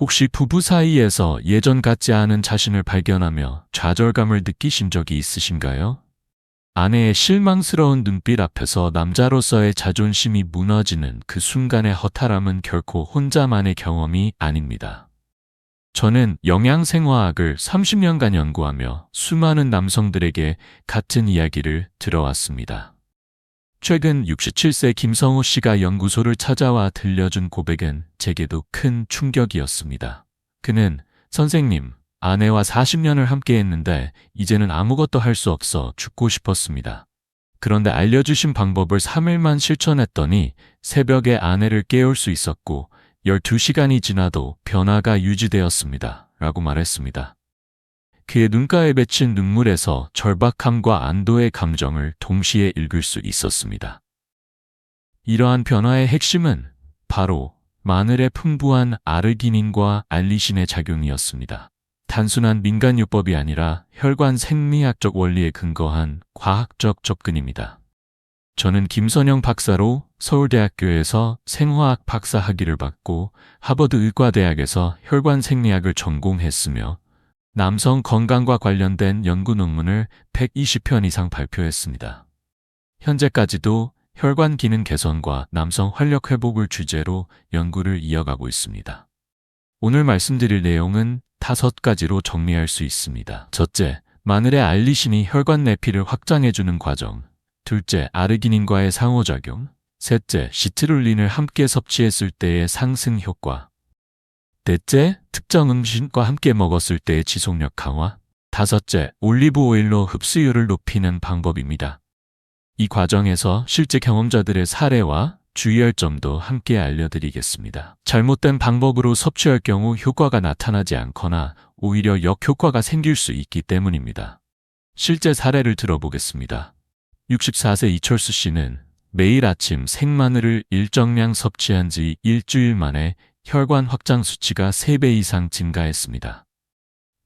혹시 부부 사이에서 예전 같지 않은 자신을 발견하며 좌절감을 느끼신 적이 있으신가요? 아내의 실망스러운 눈빛 앞에서 남자로서의 자존심이 무너지는 그 순간의 허탈함은 결코 혼자만의 경험이 아닙니다. 저는 영양생화학을 30년간 연구하며 수많은 남성들에게 같은 이야기를 들어왔습니다. 최근 67세 김성호 씨가 연구소를 찾아와 들려준 고백은 제게도 큰 충격이었습니다. 그는 선생님, 아내와 40년을 함께 했는데 이제는 아무것도 할 수 없어 죽고 싶었습니다. 그런데 알려주신 방법을 3일만 실천했더니 새벽에 아내를 깨울 수 있었고 12시간이 지나도 변화가 유지되었습니다. 라고 말했습니다. 그의 눈가에 맺힌 눈물에서 절박함과 안도의 감정을 동시에 읽을 수 있었습니다. 이러한 변화의 핵심은 바로 마늘의 풍부한 아르기닌과 알리신의 작용이었습니다. 단순한 민간요법이 아니라 혈관 생리학적 원리에 근거한 과학적 접근입니다. 저는 김선영 박사로 서울대학교에서 생화학 박사 학위를 받고 하버드 의과대학에서 혈관 생리학을 전공했으며 남성 건강과 관련된 연구 논문을 120편 이상 발표했습니다. 현재까지도 혈관 기능 개선과 남성 활력 회복을 주제로 연구를 이어가고 있습니다. 오늘 말씀드릴 내용은 5가지로 정리할 수 있습니다. 첫째, 마늘의 알리신이 혈관 내피를 확장해주는 과정. 둘째, 아르기닌과의 상호작용. 셋째, 시트룰린을 함께 섭취했을 때의 상승 효과. 넷째, 특정 음식과 함께 먹었을 때의 지속력 강화. 다섯째, 올리브 오일로 흡수율을 높이는 방법입니다. 이 과정에서 실제 경험자들의 사례와 주의할 점도 함께 알려드리겠습니다. 잘못된 방법으로 섭취할 경우 효과가 나타나지 않거나 오히려 역효과가 생길 수 있기 때문입니다. 실제 사례를 들어보겠습니다. 64세 이철수 씨는 매일 아침 생마늘을 일정량 섭취한 지 일주일 만에 혈관 확장 수치가 3배 이상 증가했습니다.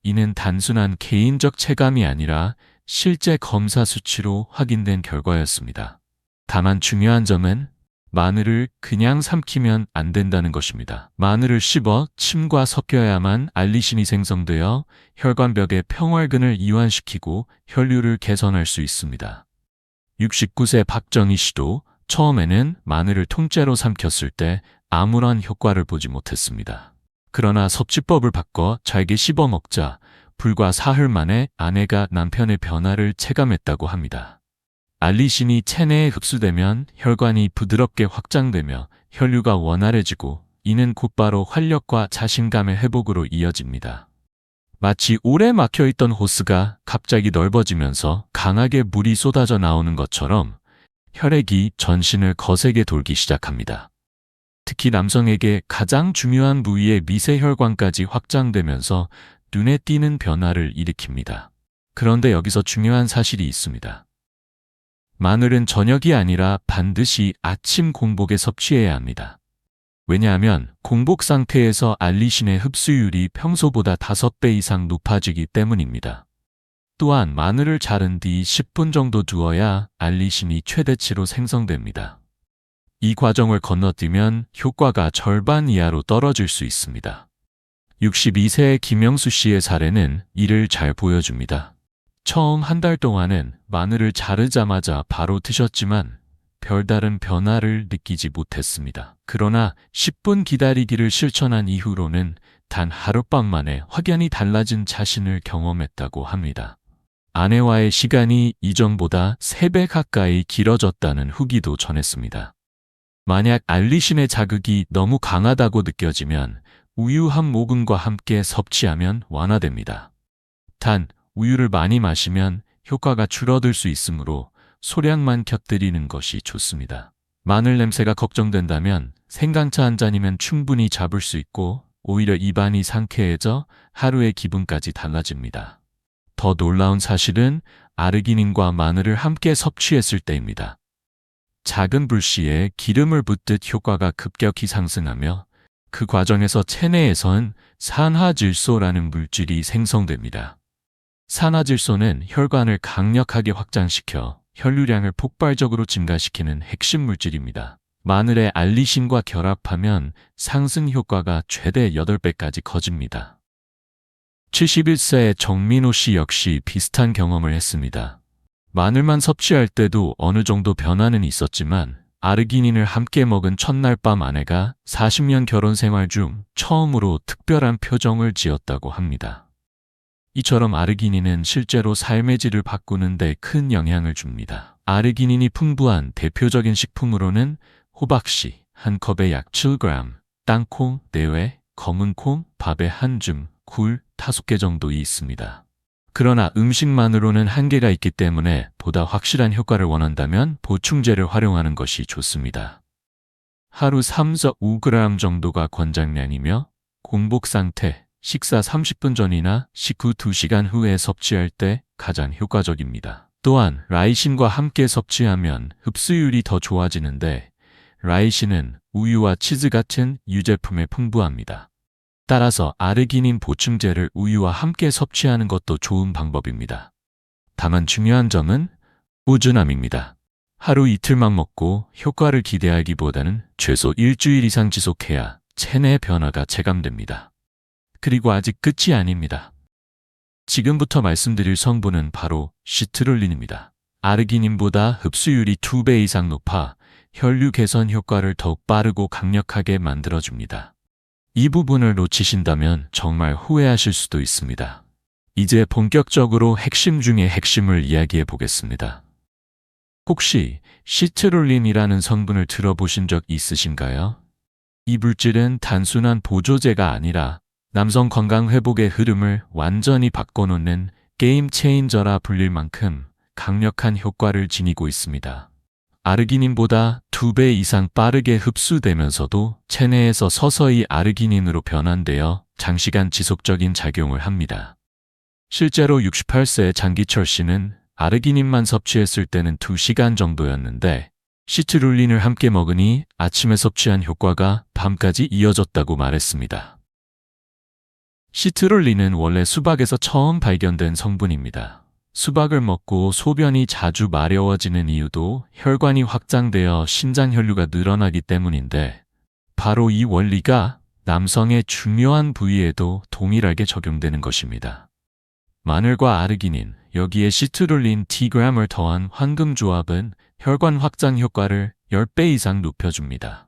이는 단순한 개인적 체감이 아니라 실제 검사 수치로 확인된 결과였습니다. 다만 중요한 점은 마늘을 그냥 삼키면 안 된다는 것입니다. 마늘을 씹어 침과 섞여야만 알리신이 생성되어 혈관벽의 평활근을 이완시키고 혈류를 개선할 수 있습니다. 69세 박정희 씨도 처음에는 마늘을 통째로 삼켰을 때 아무런 효과를 보지 못했습니다. 그러나 섭취법을 바꿔 잘게 씹어 먹자 불과 사흘 만에 아내가 남편의 변화를 체감했다고 합니다. 알리신이 체내에 흡수되면 혈관이 부드럽게 확장되며 혈류가 원활해지고 이는 곧바로 활력과 자신감의 회복으로 이어집니다. 마치 오래 막혀있던 호스가 갑자기 넓어지면서 강하게 물이 쏟아져 나오는 것처럼 혈액이 전신을 거세게 돌기 시작합니다. 특히 남성에게 가장 중요한 부위의 미세혈관까지 확장되면서 눈에 띄는 변화를 일으킵니다. 그런데 여기서 중요한 사실이 있습니다. 마늘은 저녁이 아니라 반드시 아침 공복에 섭취해야 합니다. 왜냐하면 공복 상태에서 알리신의 흡수율이 평소보다 5배 이상 높아지기 때문입니다. 또한 마늘을 자른 뒤 10분 정도 두어야 알리신이 최대치로 생성됩니다. 이 과정을 건너뛰면 효과가 절반 이하로 떨어질 수 있습니다. 62세의 김영수 씨의 사례는 이를 잘 보여줍니다. 처음 한 달 동안은 마늘을 자르자마자 바로 드셨지만 별다른 변화를 느끼지 못했습니다. 그러나 10분 기다리기를 실천한 이후로는 단 하룻밤 만에 확연히 달라진 자신을 경험했다고 합니다. 아내와의 시간이 이전보다 3배 가까이 길어졌다는 후기도 전했습니다. 만약 알리신의 자극이 너무 강하다고 느껴지면 우유 한 모금과 함께 섭취하면 완화됩니다. 단, 우유를 많이 마시면 효과가 줄어들 수 있으므로 소량만 곁들이는 것이 좋습니다. 마늘 냄새가 걱정된다면 생강차 한 잔이면 충분히 잡을 수 있고 오히려 입안이 상쾌해져 하루의 기분까지 달라집니다. 더 놀라운 사실은 아르기닌과 마늘을 함께 섭취했을 때입니다. 작은 불씨에 기름을 붓듯 효과가 급격히 상승하며 그 과정에서 체내에선 산화질소라는 물질이 생성됩니다. 산화질소는 혈관을 강력하게 확장시켜 혈류량을 폭발적으로 증가시키는 핵심 물질입니다. 마늘의 알리신과 결합하면 상승 효과가 최대 8배까지 커집니다. 71세의 정민호 씨 역시 비슷한 경험을 했습니다. 마늘만 섭취할 때도 어느 정도 변화는 있었지만 아르기닌을 함께 먹은 첫날 밤 아내가 40년 결혼 생활 중 처음으로 특별한 표정을 지었다고 합니다. 이처럼 아르기닌은 실제로 삶의 질을 바꾸는 데 큰 영향을 줍니다. 아르기닌이 풍부한 대표적인 식품으로는 호박씨 한 컵에 약 7g, 땅콩 4회, 검은콩 밥에 한 줌, 굴 5개 정도 있습니다. 그러나 음식만으로는 한계가 있기 때문에 보다 확실한 효과를 원한다면 보충제를 활용하는 것이 좋습니다. 하루 3~5g 정도가 권장량이며 공복 상태, 식사 30분 전이나 식후 2시간 후에 섭취할 때 가장 효과적입니다. 또한 라이신과 함께 섭취하면 흡수율이 더 좋아지는데 라이신은 우유와 치즈 같은 유제품에 풍부합니다. 따라서 아르기닌 보충제를 우유와 함께 섭취하는 것도 좋은 방법입니다. 다만 중요한 점은 꾸준함입니다. 하루 이틀만 먹고 효과를 기대하기보다는 최소 일주일 이상 지속해야 체내 변화가 체감됩니다. 그리고 아직 끝이 아닙니다. 지금부터 말씀드릴 성분은 바로 시트룰린입니다. 아르기닌보다 흡수율이 2배 이상 높아 혈류 개선 효과를 더욱 빠르고 강력하게 만들어줍니다. 이 부분을 놓치신다면 정말 후회하실 수도 있습니다. 이제 본격적으로 핵심 중의 핵심을 이야기해 보겠습니다. 혹시 시트룰린이라는 성분을 들어보신 적 있으신가요? 이 물질은 단순한 보조제가 아니라 남성 건강 회복의 흐름을 완전히 바꿔놓는 게임 체인저라 불릴 만큼 강력한 효과를 지니고 있습니다. 아르기닌보다 2배 이상 빠르게 흡수되면서도 체내에서 서서히 아르기닌으로 변환되어 장시간 지속적인 작용을 합니다. 실제로 68세 장기철 씨는 아르기닌만 섭취했을 때는 2시간 정도였는데 시트룰린을 함께 먹으니 아침에 섭취한 효과가 밤까지 이어졌다고 말했습니다. 시트룰린은 원래 수박에서 처음 발견된 성분입니다. 수박을 먹고 소변이 자주 마려워지는 이유도 혈관이 확장되어 심장 혈류가 늘어나기 때문인데 바로 이 원리가 남성의 중요한 부위에도 동일하게 적용되는 것입니다. 마늘과 아르기닌, 여기에 시트룰린 Tg을 더한 황금 조합은 혈관 확장 효과를 10배 이상 높여줍니다.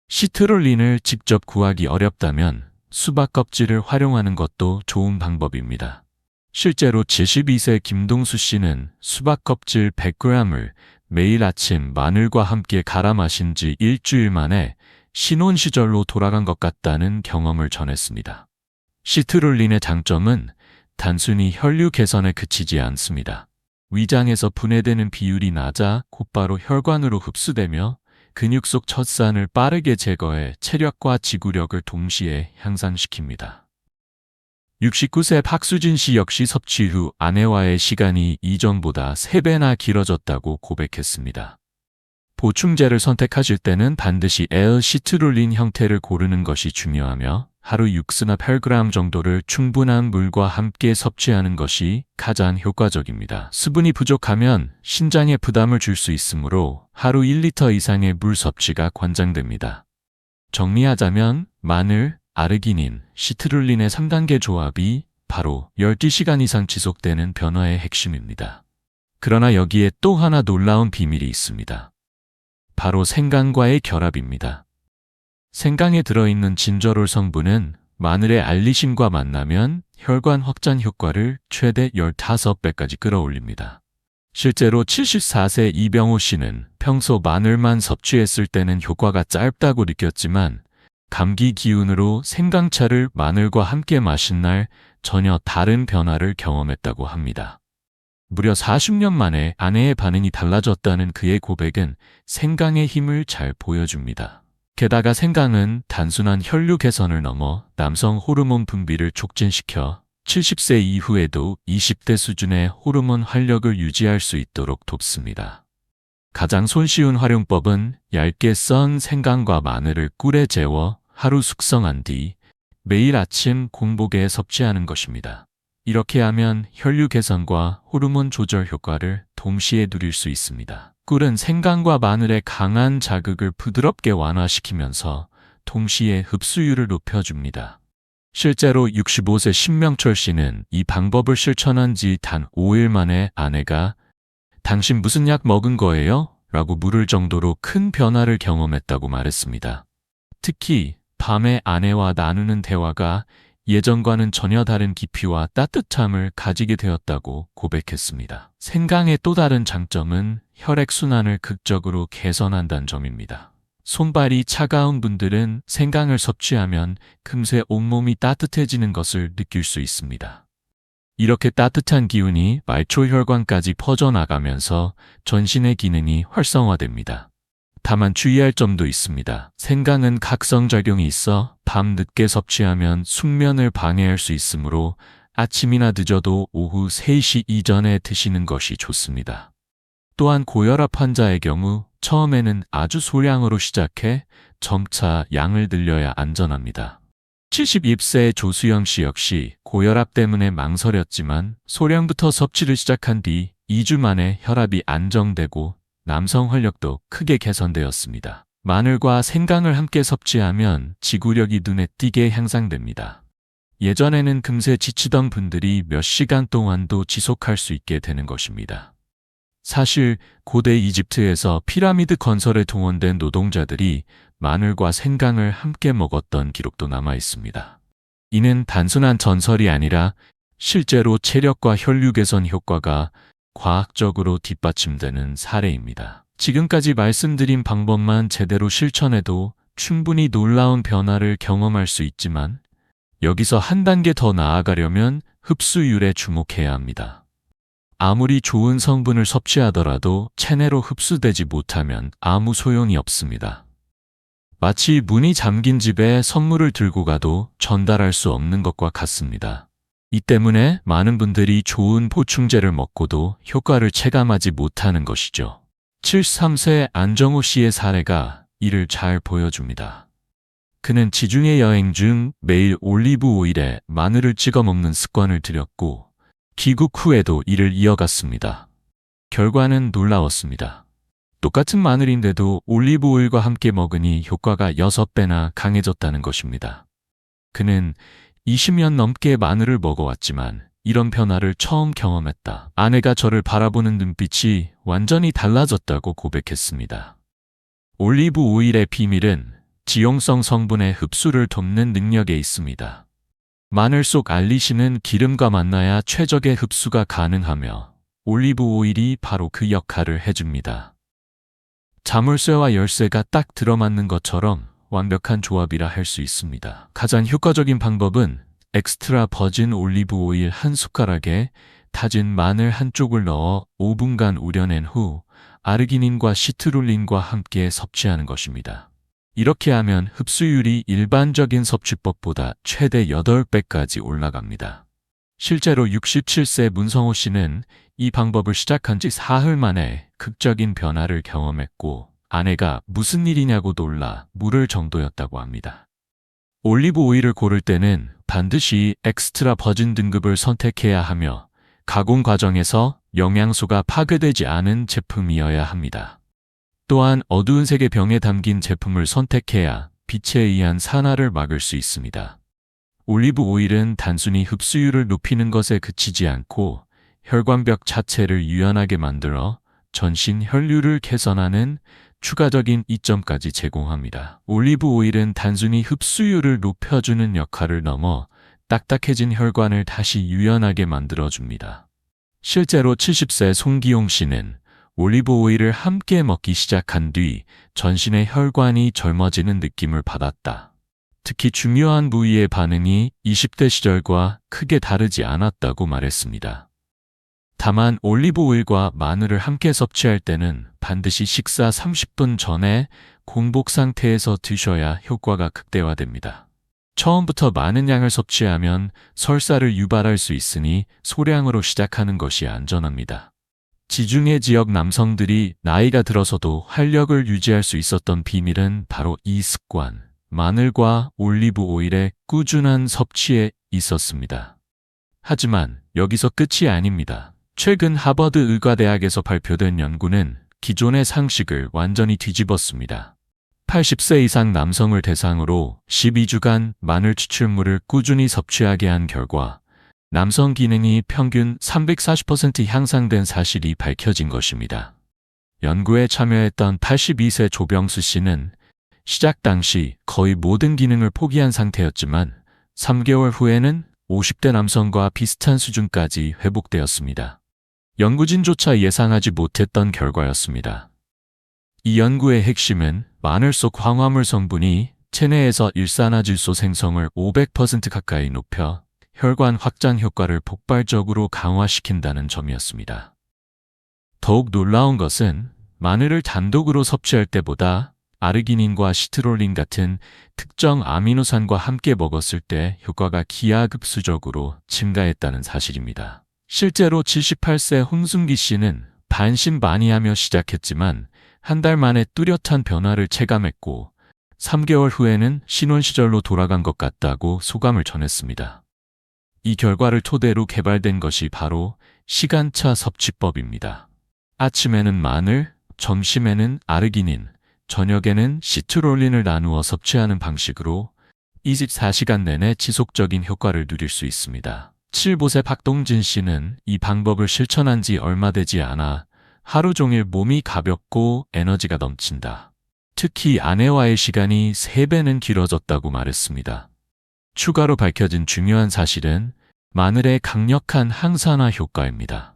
시트룰린을 직접 구하기 어렵다면 수박 껍질을 활용하는 것도 좋은 방법입니다. 실제로 72세 김동수 씨는 수박 껍질 100g을 매일 아침 마늘과 함께 갈아 마신 지 일주일 만에 신혼 시절로 돌아간 것 같다는 경험을 전했습니다. 시트룰린의 장점은 단순히 혈류 개선에 그치지 않습니다. 위장에서 분해되는 비율이 낮아 곧바로 혈관으로 흡수되며 근육 속 젖산을 빠르게 제거해 체력과 지구력을 동시에 향상시킵니다. 69세 박수진 씨 역시 섭취 후 아내와의 시간이 이전보다 3배나 길어졌다고 고백했습니다. 보충제를 선택하실 때는 반드시 L-시트룰린 형태를 고르는 것이 중요하며 하루 6스나 8g 정도를 충분한 물과 함께 섭취하는 것이 가장 효과적입니다. 수분이 부족하면 신장에 부담을 줄 수 있으므로 하루 1리터 이상의 물 섭취가 권장됩니다. 정리하자면 마늘, 아르기닌, 시트룰린의 3단계 조합이 바로 12시간 이상 지속되는 변화의 핵심입니다. 그러나 여기에 또 하나 놀라운 비밀이 있습니다. 바로 생강과의 결합입니다. 생강에 들어있는 진저롤 성분은 마늘의 알리신과 만나면 혈관 확장 효과를 최대 15배까지 끌어올립니다. 실제로 74세 이병호 씨는 평소 마늘만 섭취했을 때는 효과가 짧다고 느꼈지만 감기 기운으로 생강차를 마늘과 함께 마신 날 전혀 다른 변화를 경험했다고 합니다. 무려 40년 만에 아내의 반응이 달라졌다는 그의 고백은 생강의 힘을 잘 보여줍니다. 게다가 생강은 단순한 혈류 개선을 넘어 남성 호르몬 분비를 촉진시켜 70세 이후에도 20대 수준의 호르몬 활력을 유지할 수 있도록 돕습니다. 가장 손쉬운 활용법은 얇게 썬 생강과 마늘을 꿀에 재워 하루 숙성한 뒤 매일 아침 공복에 섭취하는 것입니다. 이렇게 하면 혈류 개선과 호르몬 조절 효과를 동시에 누릴 수 있습니다. 꿀은 생강과 마늘의 강한 자극을 부드럽게 완화시키면서 동시에 흡수율을 높여줍니다. 실제로 65세 신명철 씨는 이 방법을 실천한 지 단 5일 만에 아내가 "당신 무슨 약 먹은 거예요?" 라고 물을 정도로 큰 변화를 경험했다고 말했습니다. 특히 밤에 아내와 나누는 대화가 예전과는 전혀 다른 깊이와 따뜻함을 가지게 되었다고 고백했습니다. 생강의 또 다른 장점은 혈액순환을 극적으로 개선한다는 점입니다. 손발이 차가운 분들은 생강을 섭취하면 금세 온몸이 따뜻해지는 것을 느낄 수 있습니다. 이렇게 따뜻한 기운이 말초혈관까지 퍼져나가면서 전신의 기능이 활성화됩니다. 다만 주의할 점도 있습니다. 생강은 각성작용이 있어 밤 늦게 섭취하면 숙면을 방해할 수 있으므로 아침이나 늦어도 오후 3시 이전에 드시는 것이 좋습니다. 또한 고혈압 환자의 경우 처음에는 아주 소량으로 시작해 점차 양을 늘려야 안전합니다. 72세 조수영 씨 역시 고혈압 때문에 망설였지만 소량부터 섭취를 시작한 뒤 2주 만에 혈압이 안정되고 남성 활력도 크게 개선되었습니다. 마늘과 생강을 함께 섭취하면 지구력이 눈에 띄게 향상됩니다. 예전에는 금세 지치던 분들이 몇 시간 동안도 지속할 수 있게 되는 것입니다. 사실 고대 이집트에서 피라미드 건설에 동원된 노동자들이 마늘과 생강을 함께 먹었던 기록도 남아 있습니다. 이는 단순한 전설이 아니라 실제로 체력과 혈류 개선 효과가 과학적으로 뒷받침되는 사례입니다. 지금까지 말씀드린 방법만 제대로 실천해도 충분히 놀라운 변화를 경험할 수 있지만 여기서 한 단계 더 나아가려면 흡수율에 주목해야 합니다. 아무리 좋은 성분을 섭취하더라도 체내로 흡수되지 못하면 아무 소용이 없습니다. 마치 문이 잠긴 집에 선물을 들고 가도 전달할 수 없는 것과 같습니다. 이 때문에 많은 분들이 좋은 보충제를 먹고도 효과를 체감하지 못하는 것이죠. 73세 안정호 씨의 사례가 이를 잘 보여줍니다. 그는 지중해 여행 중 매일 올리브 오일에 마늘을 찍어 먹는 습관을 들였고 귀국 후에도 이를 이어갔습니다. 결과는 놀라웠습니다. 똑같은 마늘인데도 올리브 오일과 함께 먹으니 효과가 6배나 강해졌다는 것입니다. 그는 20년 넘게 마늘을 먹어왔지만 이런 변화를 처음 경험했다. 아내가 저를 바라보는 눈빛이 완전히 달라졌다고 고백했습니다. 올리브 오일의 비밀은 지용성 성분의 흡수를 돕는 능력에 있습니다. 마늘 속 알리신은 기름과 만나야 최적의 흡수가 가능하며 올리브 오일이 바로 그 역할을 해줍니다. 자물쇠와 열쇠가 딱 들어맞는 것처럼 완벽한 조합이라 할 수 있습니다. 가장 효과적인 방법은 엑스트라 버진 올리브 오일 한 숟가락에 다진 마늘 한쪽을 넣어 5분간 우려낸 후 아르기닌과 시트룰린과 함께 섭취하는 것입니다. 이렇게 하면 흡수율이 일반적인 섭취법보다 최대 8배까지 올라갑니다. 실제로 67세 문성호 씨는 이 방법을 시작한 지 사흘 만에 극적인 변화를 경험했고 아내가 무슨 일이냐고 놀라 물을 정도였다고 합니다. 올리브 오일을 고를 때는 반드시 엑스트라 버진 등급을 선택해야 하며 가공 과정에서 영양소가 파괴되지 않은 제품이어야 합니다. 또한 어두운 색의 병에 담긴 제품을 선택해야 빛에 의한 산화를 막을 수 있습니다. 올리브 오일은 단순히 흡수율을 높이는 것에 그치지 않고 혈관벽 자체를 유연하게 만들어 전신 혈류를 개선하는 추가적인 이점까지 제공합니다. 올리브 오일은 단순히 흡수율을 높여주는 역할을 넘어 딱딱해진 혈관을 다시 유연하게 만들어줍니다. 실제로 70세 송기용 씨는 올리브 오일을 함께 먹기 시작한 뒤 전신의 혈관이 젊어지는 느낌을 받았다. 특히 중요한 부위의 반응이 20대 시절과 크게 다르지 않았다고 말했습니다. 다만 올리브 오일과 마늘을 함께 섭취할 때는 반드시 식사 30분 전에 공복 상태에서 드셔야 효과가 극대화됩니다. 처음부터 많은 양을 섭취하면 설사를 유발할 수 있으니 소량으로 시작하는 것이 안전합니다. 지중해 지역 남성들이 나이가 들어서도 활력을 유지할 수 있었던 비밀은 바로 이 습관, 마늘과 올리브 오일의 꾸준한 섭취에 있었습니다. 하지만 여기서 끝이 아닙니다. 최근 하버드 의과대학에서 발표된 연구는 기존의 상식을 완전히 뒤집었습니다. 80세 이상 남성을 대상으로 12주간 마늘 추출물을 꾸준히 섭취하게 한 결과 남성 기능이 평균 340% 향상된 사실이 밝혀진 것입니다. 연구에 참여했던 82세 조병수 씨는 시작 당시 거의 모든 기능을 포기한 상태였지만 3개월 후에는 50대 남성과 비슷한 수준까지 회복되었습니다. 연구진조차 예상하지 못했던 결과였습니다. 이 연구의 핵심은 마늘 속 황화물 성분이 체내에서 일산화질소 생성을 500% 가까이 높여 혈관 확장 효과를 폭발적으로 강화시킨다는 점이었습니다. 더욱 놀라운 것은 마늘을 단독으로 섭취할 때보다 아르기닌과 시트롤린 같은 특정 아미노산과 함께 먹었을 때 효과가 기하급수적으로 증가했다는 사실입니다. 실제로 78세 홍순기 씨는 반신반의하며 시작했지만 한 달 만에 뚜렷한 변화를 체감했고 3개월 후에는 신혼시절로 돌아간 것 같다고 소감을 전했습니다. 이 결과를 토대로 개발된 것이 바로 시간차 섭취법입니다. 아침에는 마늘, 점심에는 아르기닌, 저녁에는 시트롤린을 나누어 섭취하는 방식으로 24시간 내내 지속적인 효과를 누릴 수 있습니다. 75세 박동진 씨는 이 방법을 실천한 지 얼마 되지 않아 하루 종일 몸이 가볍고 에너지가 넘친다. 특히 아내와의 시간이 3배는 길어졌다고 말했습니다. 추가로 밝혀진 중요한 사실은 마늘의 강력한 항산화 효과입니다.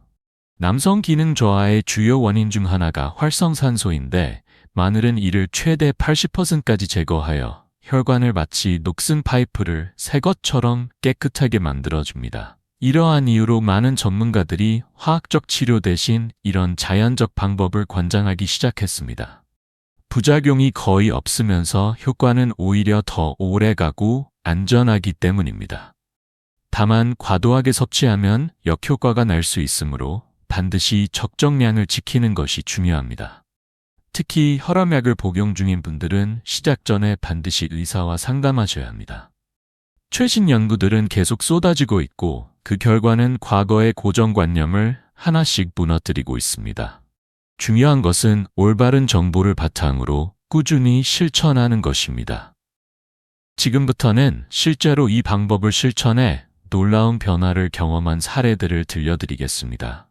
남성 기능 저하의 주요 원인 중 하나가 활성산소인데 마늘은 이를 최대 80%까지 제거하여 혈관을 마치 녹슨 파이프를 새 것처럼 깨끗하게 만들어줍니다. 이러한 이유로 많은 전문가들이 화학적 치료 대신 이런 자연적 방법을 권장하기 시작했습니다. 부작용이 거의 없으면서 효과는 오히려 더 오래가고 안전하기 때문입니다. 다만 과도하게 섭취하면 역효과가 날 수 있으므로 반드시 적정량을 지키는 것이 중요합니다. 특히 혈압약을 복용 중인 분들은 시작 전에 반드시 의사와 상담하셔야 합니다. 최신 연구들은 계속 쏟아지고 있고 그 결과는 과거의 고정관념을 하나씩 무너뜨리고 있습니다. 중요한 것은 올바른 정보를 바탕으로 꾸준히 실천하는 것입니다. 지금부터는 실제로 이 방법을 실천해 놀라운 변화를 경험한 사례들을 들려드리겠습니다.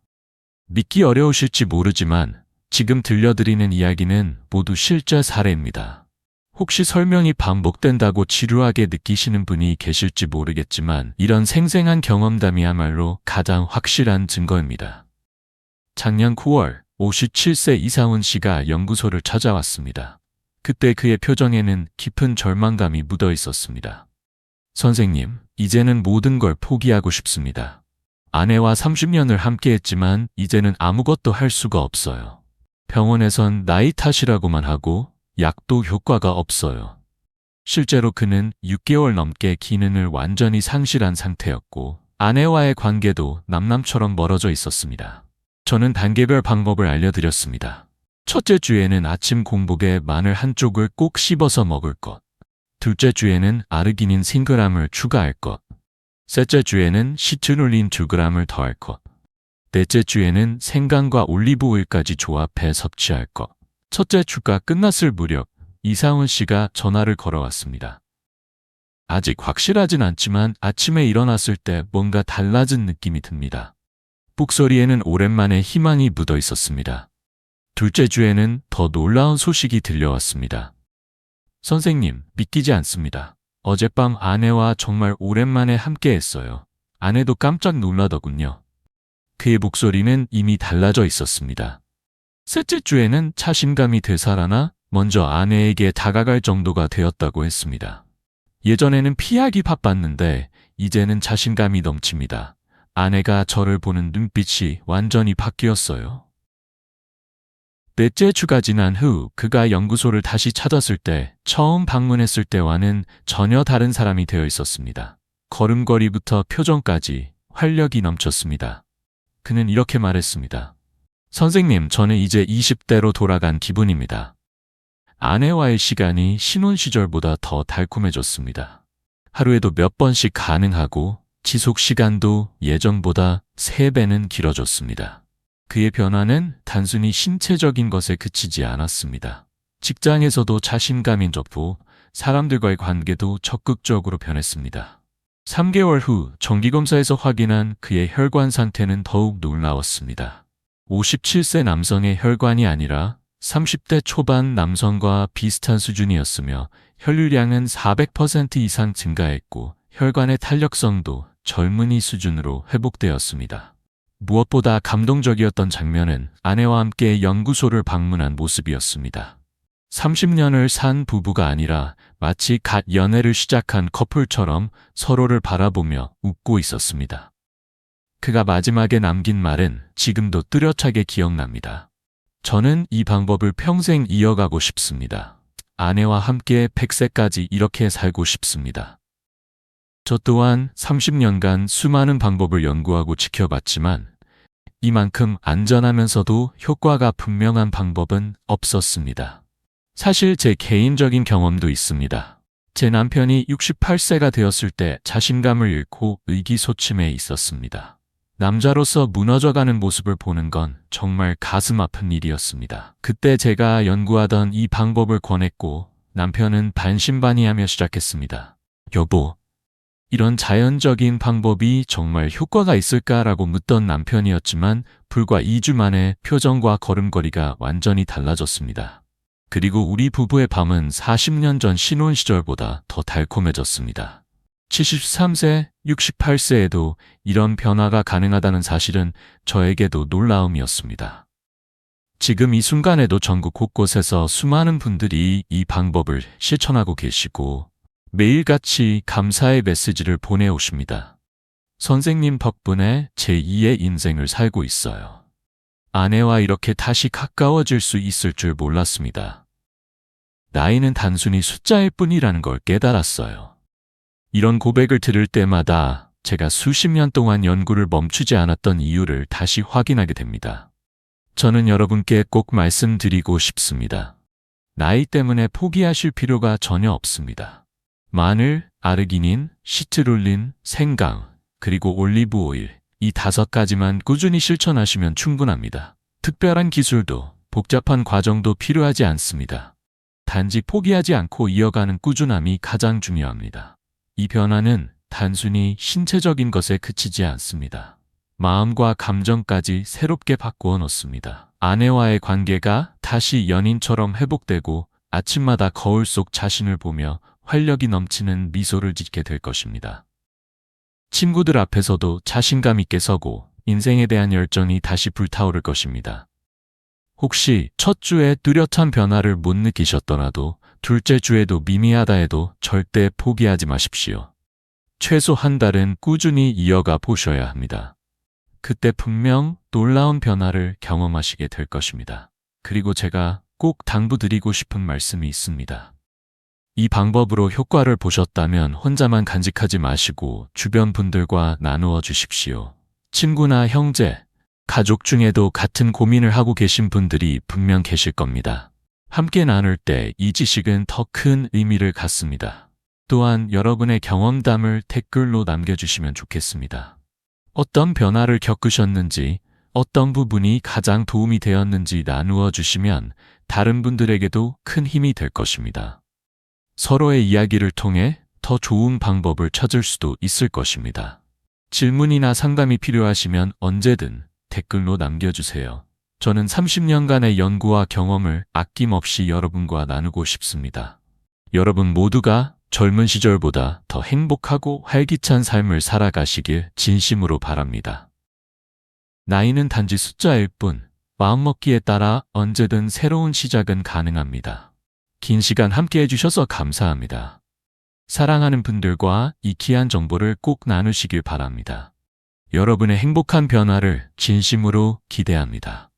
믿기 어려우실지 모르지만 지금 들려드리는 이야기는 모두 실제 사례입니다. 혹시 설명이 반복된다고 지루하게 느끼시는 분이 계실지 모르겠지만 이런 생생한 경험담이야말로 가장 확실한 증거입니다. 작년 9월 57세 이상훈 씨가 연구소를 찾아왔습니다. 그때 그의 표정에는 깊은 절망감이 묻어 있었습니다. 선생님, 이제는 모든 걸 포기하고 싶습니다. 아내와 30년을 함께했지만 이제는 아무것도 할 수가 없어요. 병원에선 나이 탓이라고만 하고 약도 효과가 없어요. 실제로 그는 6개월 넘게 기능을 완전히 상실한 상태였고 아내와의 관계도 남남처럼 멀어져 있었습니다. 저는 단계별 방법을 알려드렸습니다. 첫째 주에는 아침 공복에 마늘 한쪽을 꼭 씹어서 먹을 것. 둘째 주에는 아르기닌 3g을 추가할 것. 셋째 주에는 시트룰린 2g을 더할 것. 넷째 주에는 생강과 올리브오일까지 조합해 섭취할 것. 첫째 주가 끝났을 무렵 이상훈 씨가 전화를 걸어왔습니다. 아직 확실하진 않지만 아침에 일어났을 때 뭔가 달라진 느낌이 듭니다. 목소리에는 오랜만에 희망이 묻어 있었습니다. 둘째 주에는 더 놀라운 소식이 들려왔습니다. 선생님, 믿기지 않습니다. 어젯밤 아내와 정말 오랜만에 함께했어요. 아내도 깜짝 놀라더군요. 그의 목소리는 이미 달라져 있었습니다. 셋째 주에는 자신감이 되살아나 먼저 아내에게 다가갈 정도가 되었다고 했습니다. 예전에는 피하기 바빴는데 이제는 자신감이 넘칩니다. 아내가 저를 보는 눈빛이 완전히 바뀌었어요. 넷째 주가 지난 후 그가 연구소를 다시 찾았을 때 처음 방문했을 때와는 전혀 다른 사람이 되어 있었습니다. 걸음걸이부터 표정까지 활력이 넘쳤습니다. 그는 이렇게 말했습니다. 선생님, 저는 이제 20대로 돌아간 기분입니다. 아내와의 시간이 신혼 시절보다 더 달콤해졌습니다. 하루에도 몇 번씩 가능하고 지속 시간도 예전보다 3배는 길어졌습니다. 그의 변화는 단순히 신체적인 것에 그치지 않았습니다. 직장에서도 자신감이 졌고 사람들과의 관계도 적극적으로 변했습니다. 3개월 후 정기검사에서 확인한 그의 혈관 상태는 더욱 놀라웠습니다. 57세 남성의 혈관이 아니라 30대 초반 남성과 비슷한 수준이었으며 혈류량은 400% 이상 증가했고 혈관의 탄력성도 젊은이 수준으로 회복되었습니다. 무엇보다 감동적이었던 장면은 아내와 함께 연구소를 방문한 모습이었습니다. 30년을 산 부부가 아니라 마치 갓 연애를 시작한 커플처럼 서로를 바라보며 웃고 있었습니다. 그가 마지막에 남긴 말은 지금도 뚜렷하게 기억납니다. 저는 이 방법을 평생 이어가고 싶습니다. 아내와 함께 100세까지 이렇게 살고 싶습니다. 저 또한 30년간 수많은 방법을 연구하고 지켜봤지만 이만큼 안전하면서도 효과가 분명한 방법은 없었습니다. 사실 제 개인적인 경험도 있습니다. 제 남편이 68세가 되었을 때 자신감을 잃고 의기소침해 있었습니다. 남자로서 무너져가는 모습을 보는 건 정말 가슴 아픈 일이었습니다. 그때 제가 연구하던 이 방법을 권했고 남편은 반신반의하며 시작했습니다. 여보, 이런 자연적인 방법이 정말 효과가 있을까라고 묻던 남편이었지만 불과 2주 만에 표정과 걸음걸이가 완전히 달라졌습니다. 그리고 우리 부부의 밤은 40년 전 신혼 시절보다 더 달콤해졌습니다. 73세, 68세에도 이런 변화가 가능하다는 사실은 저에게도 놀라움이었습니다. 지금 이 순간에도 전국 곳곳에서 수많은 분들이 이 방법을 실천하고 계시고 매일같이 감사의 메시지를 보내오십니다. 선생님 덕분에 제2의 인생을 살고 있어요. 아내와 이렇게 다시 가까워질 수 있을 줄 몰랐습니다. 나이는 단순히 숫자일 뿐이라는 걸 깨달았어요. 이런 고백을 들을 때마다 제가 수십 년 동안 연구를 멈추지 않았던 이유를 다시 확인하게 됩니다. 저는 여러분께 꼭 말씀드리고 싶습니다. 나이 때문에 포기하실 필요가 전혀 없습니다. 마늘, 아르기닌, 시트룰린, 생강, 그리고 올리브 오일, 이 5가지만 꾸준히 실천하시면 충분합니다. 특별한 기술도 복잡한 과정도 필요하지 않습니다. 단지 포기하지 않고 이어가는 꾸준함이 가장 중요합니다. 이 변화는 단순히 신체적인 것에 그치지 않습니다. 마음과 감정까지 새롭게 바꾸어 놓습니다. 아내와의 관계가 다시 연인처럼 회복되고 아침마다 거울 속 자신을 보며 활력이 넘치는 미소를 짓게 될 것입니다. 친구들 앞에서도 자신감 있게 서고 인생에 대한 열정이 다시 불타오를 것입니다. 혹시 첫 주에 뚜렷한 변화를 못 느끼셨더라도 둘째 주에도 미미하다 해도 절대 포기하지 마십시오. 최소 한 달은 꾸준히 이어가 보셔야 합니다. 그때 분명 놀라운 변화를 경험하시게 될 것입니다. 그리고 제가 꼭 당부드리고 싶은 말씀이 있습니다. 이 방법으로 효과를 보셨다면 혼자만 간직하지 마시고 주변 분들과 나누어 주십시오. 친구나 형제, 가족 중에도 같은 고민을 하고 계신 분들이 분명 계실 겁니다. 함께 나눌 때 이 지식은 더 큰 의미를 갖습니다. 또한 여러분의 경험담을 댓글로 남겨주시면 좋겠습니다. 어떤 변화를 겪으셨는지, 어떤 부분이 가장 도움이 되었는지 나누어 주시면 다른 분들에게도 큰 힘이 될 것입니다. 서로의 이야기를 통해 더 좋은 방법을 찾을 수도 있을 것입니다. 질문이나 상담이 필요하시면 언제든 댓글로 남겨주세요. 저는 30년간의 연구와 경험을 아낌없이 여러분과 나누고 싶습니다. 여러분 모두가 젊은 시절보다 더 행복하고 활기찬 삶을 살아가시길 진심으로 바랍니다. 나이는 단지 숫자일 뿐, 마음먹기에 따라 언제든 새로운 시작은 가능합니다. 긴 시간 함께 해주셔서 감사합니다. 사랑하는 분들과 이 귀한 정보를 꼭 나누시길 바랍니다. 여러분의 행복한 변화를 진심으로 기대합니다.